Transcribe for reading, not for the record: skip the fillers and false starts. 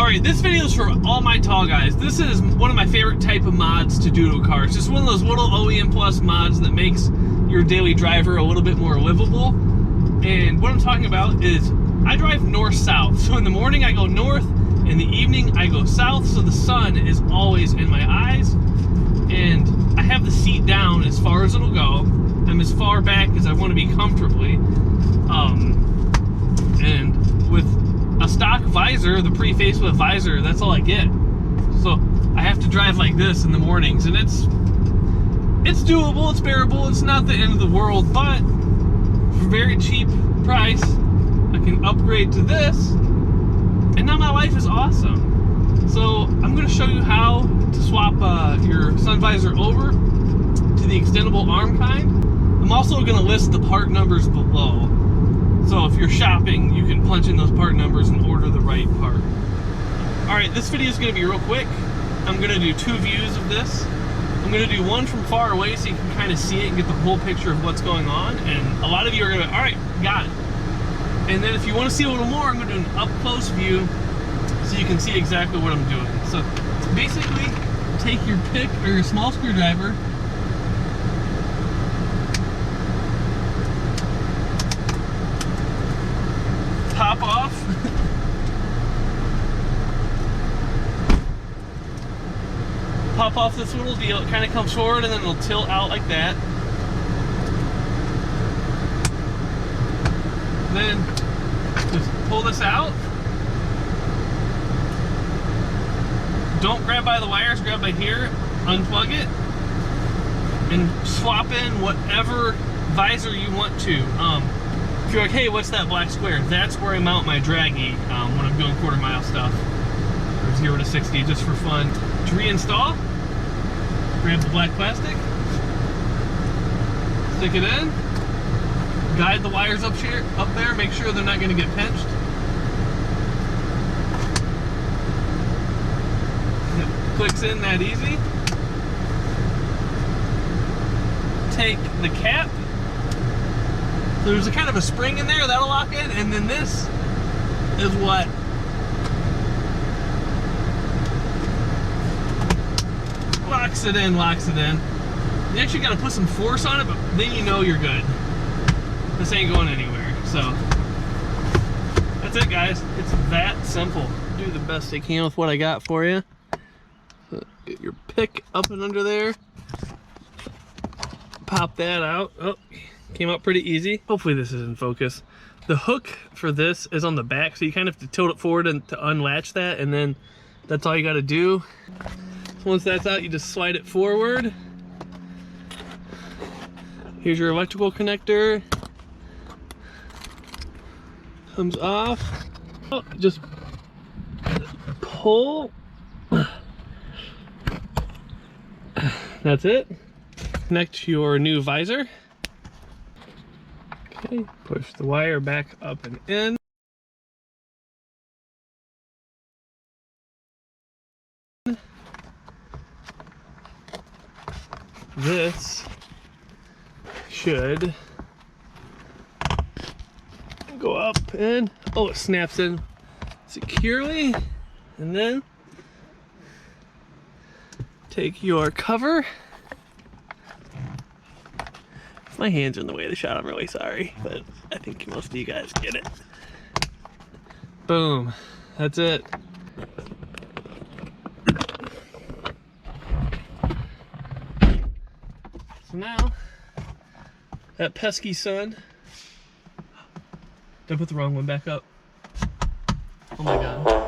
Alright, this video is for all my tall guys. This is one of my favorite type of mods to do to a car. It's just one of those little OEM plus mods that makes your daily driver a little bit more livable. And what I'm talking about is I drive north-south. So in the morning I go north, in the evening I go south, so the sun is always in my eyes. And I have the seat down as far as it'll go. I'm as far back as I want to be comfortably. And with a stock visor, the pre-facelift visor, that's all I get. So I have to drive like this in the mornings, and it's doable, it's bearable, it's not the end of the world, but for a very cheap price, I can upgrade to this, and now my life is awesome. So I'm going to show you how to swap your sun visor over to the extendable arm kind. I'm also going to list the part numbers below. So if you're shopping, you can punch in those part numbers and order the right part. Alright, this video is going to be real quick. I'm going to do two views of this. I'm going to do one from far away so you can kind of see it and get the whole picture of what's going on. And a lot of you are going to be, alright, got it. And then if you want to see a little more, I'm going to do an up-close view so you can see exactly what I'm doing. So basically, take your pick or your small screwdriver, pop off. Pop off this little deal. It kind of comes forward and then it'll tilt out like that. Then just pull this out. Don't grab by the wires, grab by here, unplug it, and swap in whatever visor you want to. If you're like, hey, what's that black square? That's where I mount my draggy when I'm doing quarter-mile stuff, or 0 to 60, just for fun. To reinstall, grab the black plastic, stick it in, guide the wires up there, make sure they're not going to get pinched. It clicks in that easy. Take the cap. So there's a kind of a spring in there that'll lock in, and then this is what locks it in. You actually got to put some force on it, but then you know you're good. This ain't going anywhere. So that's it, guys. It's that simple. Do the best I can with what I got for you. So get your pick up and under there. Pop that out. Oh. Came out pretty easy. Hopefully this is in focus. The hook for this is on the back, so you kind of have to tilt it forward and to unlatch that, and then that's all you got to do. So once that's out, you just slide it forward. Here's your electrical connector. Comes off. Oh, just pull. That's it. Connect your new visor. Okay, push the wire back up and in. This should go up and, oh, it snaps in securely. And then take your cover. My hand's in the way of the shot, I'm really sorry, but I think most of you guys get it. Boom, that's it. So now, that pesky sun, did I put the wrong one back up? Oh my God.